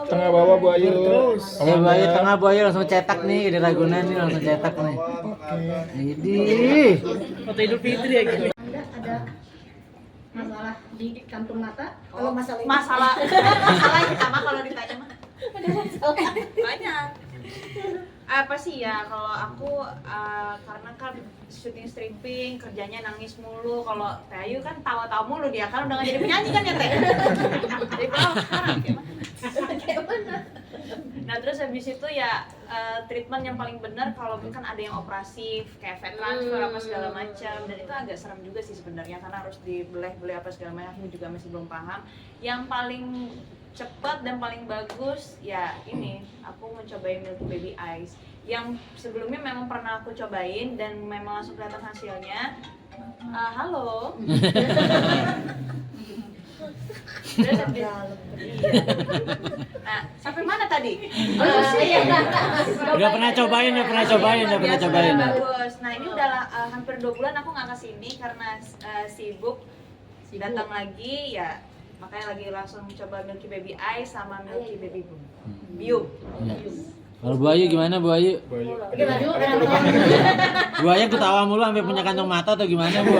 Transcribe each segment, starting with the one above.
Tengah bawah Bu Ayu terus. Bu Ayu tengah, Bu Ayu langsung cetak nih di Ragunan nih, langsung cetak nih. Ini. Foto Idul Fitri ya gitu. Ada masalah di kantung mata. Kalau masalah yang sama kalau ditanya mah banyak. Apa sih ya, kalau aku karena kan syuting stripping kerjanya nangis mulu. Kalau Teh Ayu kan tawa-tawa mulu, dia kan udah nggak jadi penyanyi kan ya Teh. Jadi sekarang gimana? Nah terus habis itu ya treatment yang paling benar kalau kan ada yang operasi kayak fat transfer apa segala macam, dan itu agak serem juga sih sebenarnya karena harus dibelah-belah apa segala macam. Aku juga masih belum paham. Yang paling cepat dan paling bagus ya ini, aku mencobain Milky Baby Eyes yang sebelumnya memang pernah aku cobain dan memang langsung kelihatan hasilnya. Halo. Terus nah, sampai mana tadi? Udah pernah cobain. Bagus. Nah, ini udah hampir 2 bulan aku nggak kesini karena sibuk. Datang lagi ya, makanya lagi langsung coba Milky Baby Eyes sama Milky Baby Bium. Kalau Bu Ayu gimana Bu Ayu? Bu Ayu ketawa mulu sampai punya kantong mata atau gimana Bu?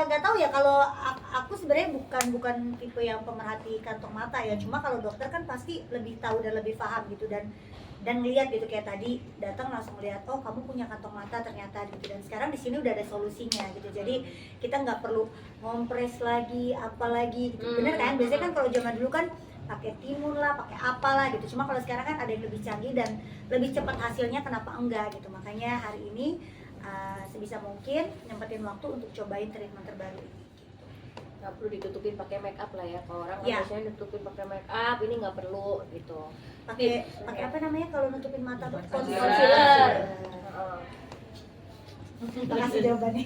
Nggak tahu ya, kalau aku sebenarnya bukan tipe yang pemerhati kantong mata ya, cuma kalau dokter kan pasti lebih tahu dan lebih paham gitu, dan ngelihat gitu, kayak tadi datang langsung lihat, oh kamu punya kantong mata ternyata gitu, dan sekarang di sini udah ada solusinya gitu, jadi kita nggak perlu ngompres lagi apalagi gitu. Bener kan, biasanya kan kalau zaman dulu kan pakai timun lah, pakai apalah gitu, cuma kalau sekarang kan ada yang lebih canggih dan lebih cepat hasilnya, kenapa enggak gitu. Makanya hari ini sebisa mungkin nyempetin waktu untuk cobain treatment terbaru ini. Nggak perlu ditutupin pakai make up lah ya, kalau orang biasanya nutupin pakai make up, ini nggak perlu gitu. Pakai apa namanya kalau nutupin mata tuh? Concealer. Makasih jawabannya.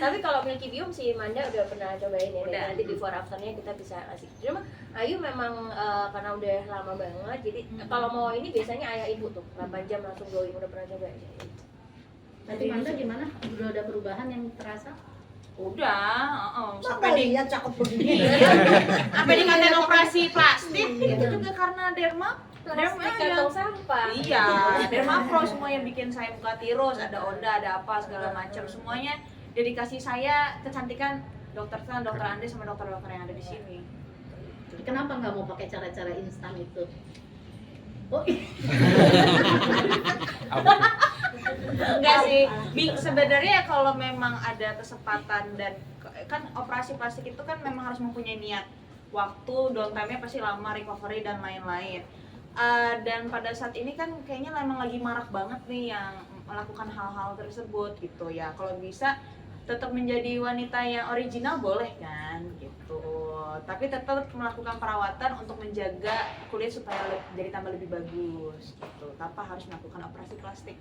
Tapi kalau Milky Bium si Manda udah pernah cobain ya, Udah. nanti before afternya kita bisa kasih. Cuma Ayu memang karena udah lama banget, jadi kalau mau ini biasanya ayah ibu tuh 8 jam langsung glowing, udah pernah coba ya. Tapi Manda gimana? Udah ada perubahan yang terasa? Udah, Sampai lihat cakep begini. sampai dikatain operasi plastik itu juga karena derma. Plastik kantong sampah. Iya, Dermapro semua yang bikin saya muka tirus, ada oda, ada apa segala macam, semuanya dedikasi saya kecantikan dokter Ande sama dokter-dokter yang ada di sini. Kenapa nggak mau pakai cara-cara instan itu? Oh, Enggak sih, sebenarnya kalau memang ada kesempatan dan kan operasi plastik itu kan memang harus mempunyai niat, waktu, downtime-nya pasti lama, recovery dan lain-lain. Dan pada saat ini kan kayaknya memang lagi marak banget nih yang melakukan hal-hal tersebut gitu ya. Kalau bisa tetap menjadi wanita yang original boleh kan gitu, tapi tetap melakukan perawatan untuk menjaga kulit supaya jadi tambah lebih bagus gitu, tanpa harus melakukan operasi plastik.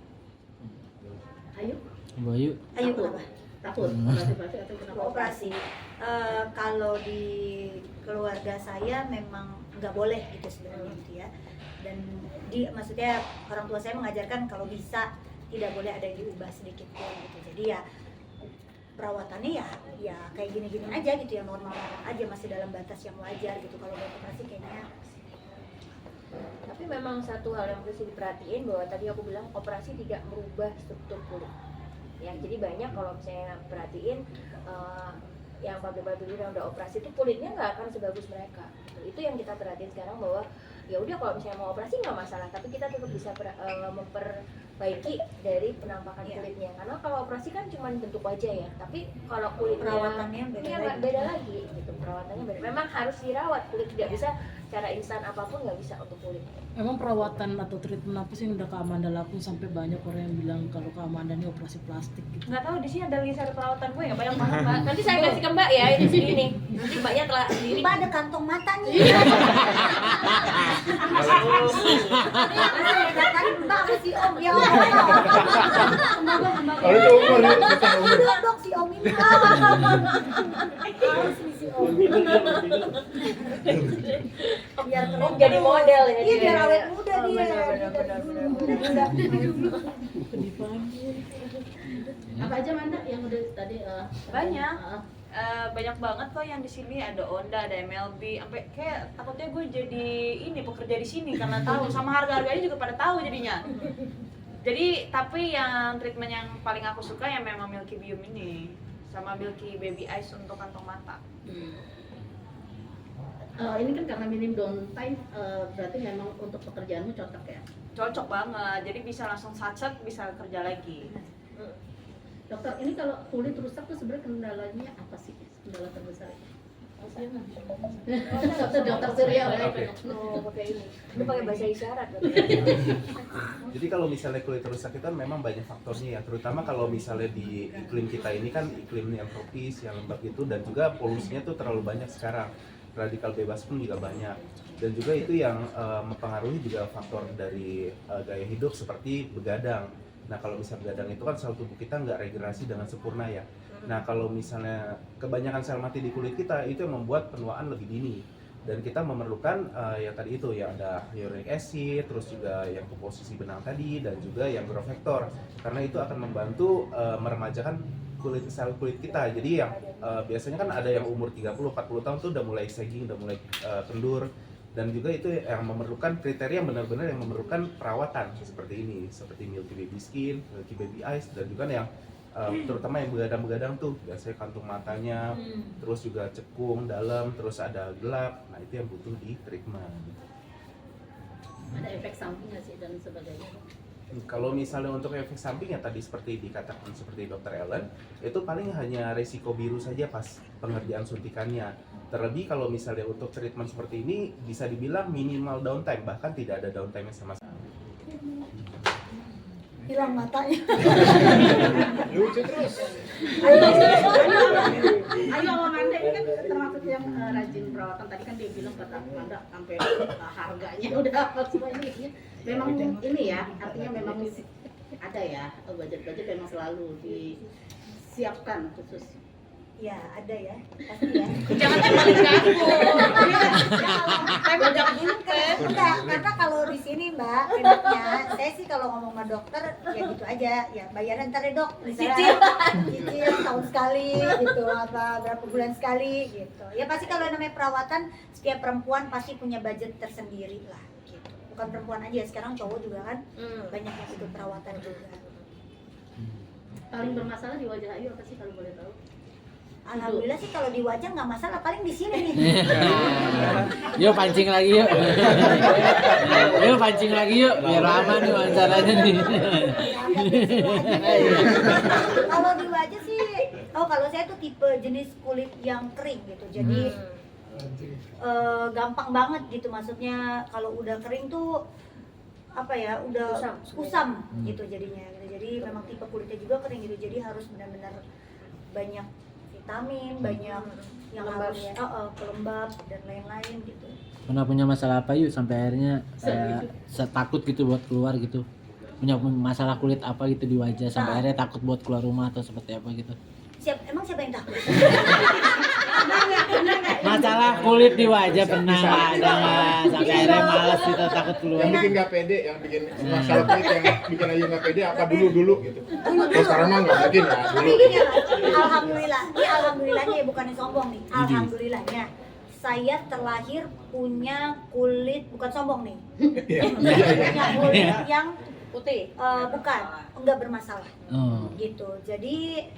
Ayo. Bu Ayu. Ayo kenapa? Takut operasi plastik atau kenapa operasi? Kalau di keluarga saya memang nggak boleh gitu sebenarnya gitu ya. Dan maksudnya orang tua saya mengajarkan kalau bisa tidak boleh ada yang diubah sedikit pun gitu. Jadi ya perawatannya ya kayak gini-gini aja gitu, yang normal aja, masih dalam batas yang wajar gitu. Kalau buat operasi kayaknya. Tapi memang satu hal yang harus diperhatiin bahwa tadi aku bilang operasi tidak merubah struktur kulit. Ya, jadi banyak kalau misalnya perhatiin yang pabrik-pabrik yang udah operasi itu kulitnya nggak akan sebagus mereka. Itu yang kita perhatiin sekarang, bahwa ya udah kalau misalnya mau operasi nggak masalah, tapi kita tetap bisa memperbaiki dari penampakan kulitnya. Karena kalau operasi kan cuma bentuk wajah ya, tapi kalau kulitnya Perawatannya beda lagi gitu. Perawatannya beda. Memang harus dirawat kulit, tidak bisa cara instan apapun, nggak bisa untuk kulit. Emang perawatan atau treatment apa sih yang udah Kak Amanda lakuin sampai banyak orang yang bilang kalau Kak Amanda ini operasi plastik gitu? Nggak tahu, di sini ada list perawatan gue nggak banyak banget Mbak. Nanti saya kasih ke Mbak ya, ini sini nih. Nanti Mbaknya telah sendiri. Mbak ada kantong mata nih. Kan Mbak si Om ya. Kalau umur ya, bukan umur. Dok si Om ini. Harus nih si Om. Biar keren Jadi model ya. Iya, biar awet muda dia. Benar. Muda. Apa aja Manda yang udah tadi Banyak. Banyak banget kok yang di sini, ada Onda, ada MLB, sampai kayak takutnya gue jadi ini pekerja di sini karena tahu, sama harga-harganya juga pada tahu jadinya. Jadi tapi yang treatment yang paling aku suka yang memang Milky Biome ini sama Milky Baby Eyes untuk kantong mata. Ini kan karena minim downtime, berarti memang untuk pekerjaanmu cocok ya? Cocok banget, jadi bisa langsung satset, bisa kerja lagi. Dokter, ini kalau kulit rusak tuh sebenarnya kendalanya apa sih? Kendala terbesar? Dokter Surya. Oke. Oh, pakai ini. Lu pakai bahasa isyarat. Jadi kalau misalnya kulit rusak itu kan memang banyak faktornya ya, terutama kalau misalnya di iklim kita ini kan iklim yang tropis, yang lembab gitu, dan juga polusinya tuh terlalu banyak sekarang. Radikal bebas pun juga banyak. Dan juga itu yang mempengaruhi juga faktor dari gaya hidup seperti begadang. Nah kalau misalnya begadang itu kan sel tubuh kita nggak regenerasi dengan sempurna ya. Nah kalau misalnya kebanyakan sel mati di kulit kita itu yang membuat penuaan lebih dini. Dan kita memerlukan yang tadi itu ya, ada hyaluronic acid, terus juga yang komposisi benang tadi, dan juga yang growth factor. Karena itu akan membantu meremajakan sel kulit kita. Jadi yang biasanya kan ada yang umur 30-40 tahun tuh udah mulai sagging, udah mulai kendur. Dan juga itu yang memerlukan kriteria yang benar-benar yang memerlukan perawatan seperti ini, seperti Milky Baby Skin, Milky Baby Eyes, dan juga yang terutama yang begadang-begadang tuh biasanya kantung matanya, terus juga cekung dalam, terus ada gelap. Nah itu yang butuh di treatment. Ada efek samping nggak sih dan sebagainya? Kalau misalnya untuk efek samping ya tadi seperti dikatakan seperti Dr. Ellen, itu paling hanya resiko biru saja pas pengerjaan suntikannya. Terlebih kalau misalnya untuk treatment seperti ini bisa dibilang minimal downtime, bahkan tidak ada downtime sama sekali. Hilang matanya. Lucu terus. Ayo Amanda ini kan termasuk yang rajin perawatan. Tadi kan dia bilang kata Amanda sampai harganya udah apa semua ini. Memang ini ya, artinya memang ada ya, budget-budget memang selalu disiapkan khusus. Ya ada ya, pasti ya. Jangan tembakin ke aku. Tembak dulu kan. Enggak, karena kalau di sini Mbak, enaknya saya sih kalau ngomong sama dokter ya gitu aja, ya bayaran ntar ya dok, cicil tahun sekali gitu, apa berapa bulan sekali gitu. Ya pasti kalau namanya perawatan, setiap perempuan pasti punya budget tersendiri lah gitu. Bukan perempuan aja, sekarang cowok juga kan banyak yang ikut perawatan juga. Paling bermasalah di wajah Ayu apa sih kalau boleh tahu? Alhamdulillah sih kalau di wajah nggak masalah, paling di sini nih. Yuk pancing lagi yuk. Yuk pancing lagi yuk, biar aman nih wawancaranya nih. Kalau di wajah sih, kalau saya tuh tipe jenis kulit yang kering gitu, jadi gampang banget gitu, maksudnya kalau udah kering tuh apa ya, udah kusam gitu jadinya gitu. Jadi memang tipe kulitnya juga kering gitu, jadi harus benar-benar banyak vitamin, banyak yang harus pelembab dan lain-lain gitu. Pernah punya masalah apa yuk sampai akhirnya takut gitu buat keluar gitu? Punya masalah kulit apa gitu di wajah sampai akhirnya takut buat keluar rumah atau seperti apa gitu? Emang siapa yang takut? Masalah kulit di wajah pernah nggak ada nggak sampai akhirnya malas gitu takut keluar? Yang bikin nggak pede, yang bikin masalah kulit yang bikin Ayu nggak pede apa dulu gitu. Kalau sekarang mah nggak mungkin ya Tapi dulu. gini ya, alhamdulillah, ini alhamdulillahnya ya, bukannya sombong nih, alhamdulillahnya saya terlahir punya kulit, bukan sombong nih, punya kulit yang Putih. bukan, enggak bermasalah gitu. Jadi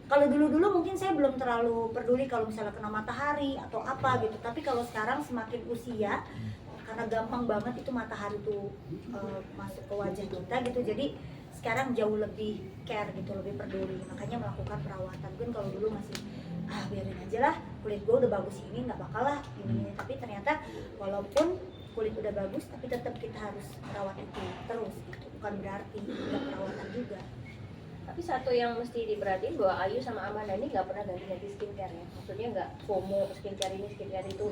kalau dulu-dulu mungkin saya belum terlalu peduli kalau misalnya kena matahari atau apa gitu, tapi kalau sekarang semakin usia, karena gampang banget itu matahari tuh masuk ke wajah kita gitu, jadi sekarang jauh lebih care gitu, lebih peduli, makanya melakukan perawatan. Mungkin kalau dulu masih biarin aja lah, kulit gue udah bagus ini nggak bakal lah ini, tapi ternyata walaupun kulit udah bagus tapi tetap kita harus merawat itu terus gitu. Bukan berarti nggak perawatan juga. Tapi satu yang mesti diperhatiin bahwa Ayu sama Amanda ini nggak pernah ganti-ganti skincare ya. Maksudnya nggak FOMO skincare ini skincare itu.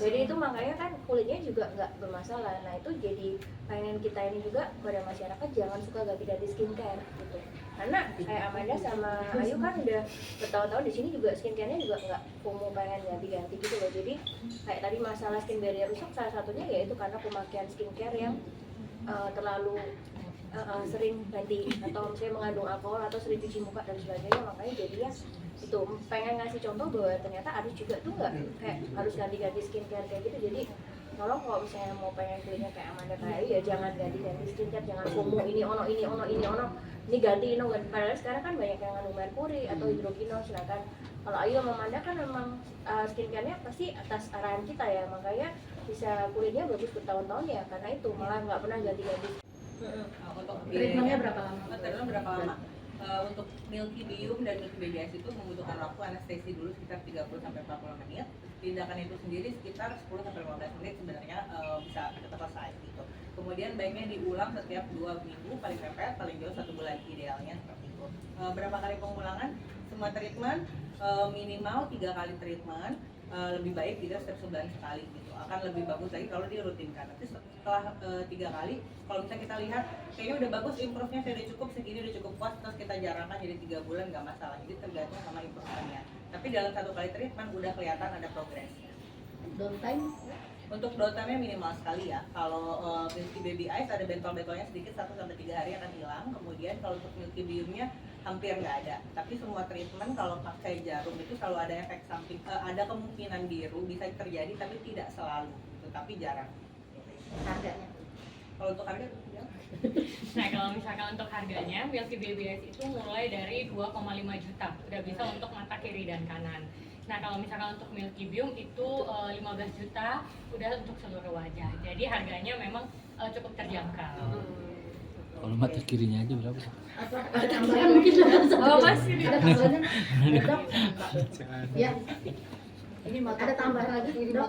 Jadi itu makanya kan kulitnya juga nggak bermasalah. Nah itu jadi pengen kita ini juga kepada masyarakat jangan suka ganti-ganti skincare gitu. Karena kayak Amanda sama Ayu kan udah bertahun-tahun di sini juga skincare-nya juga nggak FOMO pengen ganti-ganti gitu loh. Jadi kayak tadi masalah skin barrier rusak salah satunya yaitu karena pemakaian skincare yang terlalu sering ganti atau misalnya mengandung alkohol atau sering cuci muka dan sebagainya, makanya jadinya itu pengen ngasih contoh bahwa ternyata Aris juga tuh nggak kayak harus ganti-ganti skincare kayak gitu. Jadi kalau misalnya mau pengen kulitnya kayak Amanda kayak Ayu, ya jangan ganti-ganti skincare, jangan FOMO ini ono ini ganti ini ganti. Padahal sekarang kan banyak yang mengandung merkuri atau hidrokinol, sedangkan kalau Ayu sama Amanda kan memang skincare-nya pasti atas arahan kita ya, makanya bisa kulitnya bagus bertahun-tahun ya karena itu, malah nggak pernah ganti-ganti. Untuk Treatmentnya berapa lama? Treatmentnya berapa lama? Untuk Milky Bium dan Milky Baby Eyes itu membutuhkan waktu anestesi dulu sekitar 30-40 menit. Tindakan itu sendiri sekitar 10-15 menit sebenarnya bisa selesai gitu. Kemudian baiknya diulang setiap 2 minggu, paling mepet, paling jauh 1 bulan idealnya seperti itu. Berapa kali pengulangan? Semua treatment minimal 3 kali treatment, lebih baik tidak setiap sebulan sekali gitu. Akan lebih bagus lagi kalau dirutinkan. Nanti setelah 3 kali, kalau misalnya kita lihat kayaknya udah bagus, improve-nya saya udah cukup segini, udah cukup puas, terus kita jarangkan jadi 3 bulan nggak masalah. Jadi tergantung sama improve-nya. Tapi dalam 1 kali treatment udah kelihatan ada progresnya. Downtime? Untuk downtime-nya minimal sekali ya. Kalau Milky Baby Eyes ada bentol-bentolnya sedikit, 1-3 hari akan hilang. Kemudian kalau untuk Milky Bium-nya hampir nggak ada. Tapi semua treatment kalau pakai jarum itu selalu ada efek samping. Ada kemungkinan biru bisa terjadi, tapi tidak selalu. Tapi jarang. Harganya? Kalau untuk harga ya. Nah, kalau misalkan untuk harganya, Milky Baby Eyes itu mulai dari 2,5 juta, udah bisa untuk mata kiri dan kanan. Nah, kalau misalkan untuk Milky Bium itu 15 juta, udah untuk seluruh wajah. Jadi harganya memang cukup terjangkau. Kalau mata kirinya aja berapa? Apa? Ada tambahan mungkin lah. Mas, Ada tambahannya? Dok? Ya. Ini ada tambahan lagi? Dok?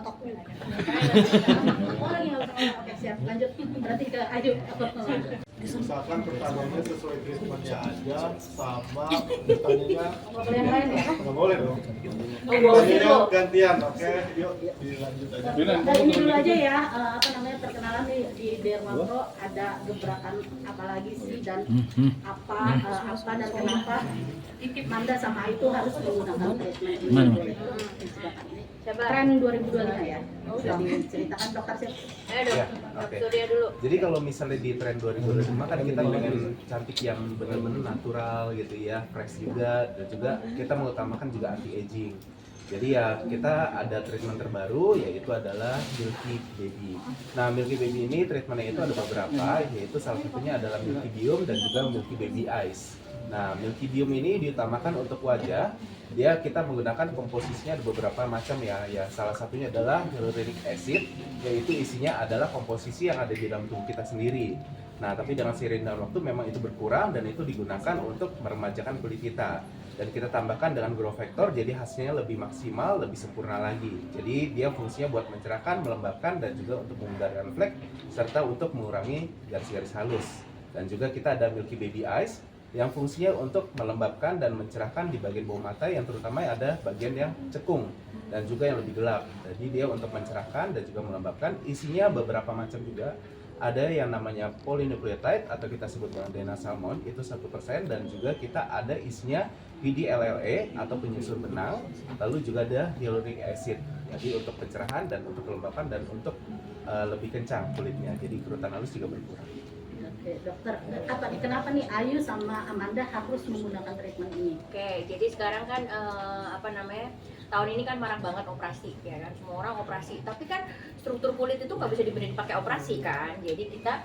Oh, lagi nggak tahu. Oke, siap. Lanjut. Berarti ke Ayu. Misalkan pertanyaannya sesuai treatmentnya aja sama pertanyaannya Yang lain ya? nggak boleh dong. Oh, Pertanyaannya gantian, oke? Yuk dilanjut aja. Nah, ini dulu aja ya, apa namanya, perkenalan nih di Derma Pro ada gebrakan apa lagi sih dan apa dan kenapa Manda sama itu harus menggunakan treatment ini. Mana? Tren 2025 ya. Jadi ceritakan dokter sih. Ayo dong, Ya, oke. Surya dulu. Jadi kalau misalnya di tren 2025 kan kita pengen cantik yang benar-benar natural gitu ya, fresh juga, dan juga kita mengutamakan juga anti aging. Jadi ya kita ada treatment terbaru yaitu adalah Milky Baby. Nah, Milky Baby ini treatmentnya itu ada beberapa, yaitu salah satunya adalah Milky Bium dan juga Milky Baby Eyes. Nah, Milky Bium ini diutamakan untuk wajah. Dia kita menggunakan komposisinya ada beberapa macam ya. Ya, salah satunya adalah hyaluronic acid, yaitu isinya adalah komposisi yang ada di dalam tubuh kita sendiri. Nah, tapi dengan seiring dengan waktu memang itu berkurang dan itu digunakan untuk meremajakan kulit kita. Dan kita tambahkan dengan Grow Factor, jadi hasilnya lebih maksimal, lebih sempurna lagi. Jadi dia fungsinya buat mencerahkan, melembabkan, dan juga untuk memudarkan flek, serta untuk mengurangi garis-garis halus. Dan juga kita ada Milky Baby Eyes, yang fungsinya untuk melembabkan dan mencerahkan di bagian bawah mata yang terutama ada bagian yang cekung dan juga yang lebih gelap. Jadi dia untuk mencerahkan dan juga melembabkan. Isinya beberapa macam juga. Ada yang namanya polynucleotide atau kita sebut dengan salmon itu 1%, dan juga kita ada isinya PDLLA atau penyusun benang, lalu juga ada hyaluronic acid. Jadi untuk pencerahan dan untuk kelembapan dan untuk lebih kencang kulitnya. Jadi kerutan halus juga berkurang. Oke, dokter, apa nih, kenapa nih Ayu sama Amanda harus menggunakan treatment ini? Oke, jadi sekarang kan tahun ini kan marak banget operasi ya kan, semua orang operasi, tapi kan struktur kulit itu nggak bisa dibenerin pakai operasi kan. Jadi kita,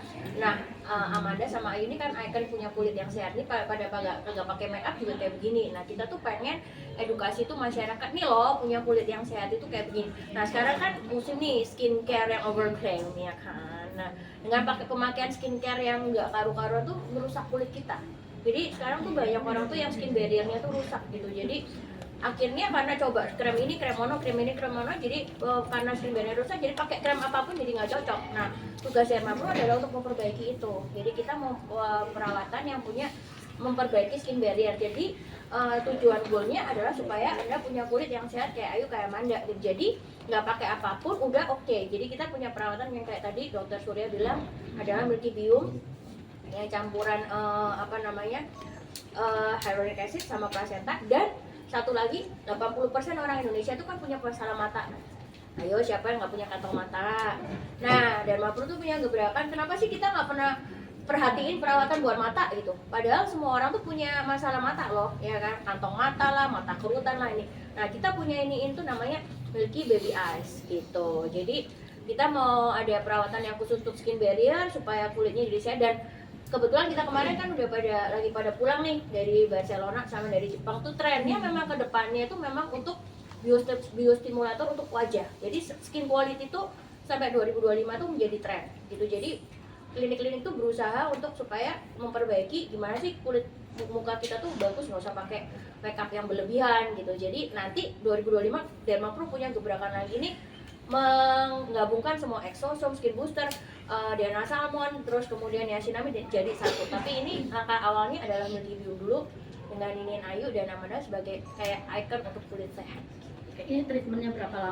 Amanda sama Ayu ini kan punya kulit yang sehat nih, pada kagak pakai make up juga kayak begini. Nah, kita tuh pengen edukasi tuh masyarakat nih loh, punya kulit yang sehat itu kayak begini. Nah, sekarang kan musim nih skincare yang overclaim ya kan. Nah, dengan pemakaian skincare yang nggak karu-karuan tuh merusak kulit kita. Jadi sekarang tuh banyak orang tuh yang skin barrier-nya tuh rusak gitu. Jadi akhirnya karena coba krem ini krem mono, jadi karena skin barrier rusak, jadi pakai krem apapun jadi nggak cocok. Nah, tugas Derma Pro adalah untuk memperbaiki itu. Jadi kita mau perawatan yang punya memperbaiki skin barrier. Jadi tujuan goalnya adalah supaya Anda punya kulit yang sehat kayak Ayu, kayak Amanda. Jadi nggak pakai apapun udah oke. Jadi kita punya perawatan yang kayak tadi Dokter Surya bilang adalah Milky Bium, yang campuran hyaluronic acid sama placenta. Dan satu lagi, 80% orang Indonesia itu kan punya masalah mata. Ayo, siapa yang nggak punya kantong mata? Nah, Derma Pro tuh punya gebrakan. Kenapa sih kita nggak pernah perhatiin perawatan buat mata gitu. Padahal semua orang tuh punya masalah mata loh, ya kan? Kantong mata lah, mata kerutan lah ini. Nah, kita punya ini itu namanya Milky Baby Eyes gitu. Jadi kita mau ada perawatan yang khusus untuk skin barrier supaya kulitnya jadi sehat. Dan kebetulan kita kemarin kan udah lagi pada pulang nih dari Barcelona sama dari Jepang tuh trennya memang ke depannya itu memang untuk biostimulator untuk wajah. Jadi skin quality itu sampai 2025 tuh menjadi tren gitu. Jadi klinik-klinik tuh berusaha untuk supaya memperbaiki gimana sih kulit muka kita tuh bagus, nggak usah pakai makeup yang berlebihan gitu. Jadi nanti 2025 Dermapro punya gebrakan lagi nih menggabungkan semua exosomes, skin booster, DNA salmon, terus kemudian niacinamide jadi satu. Tapi ini langkah awalnya adalah Milky Biome dulu dengan Ninin Ayu dan Amanda sebagai kayak icon untuk kulit sehat. Ini treatmentnya berapa lama?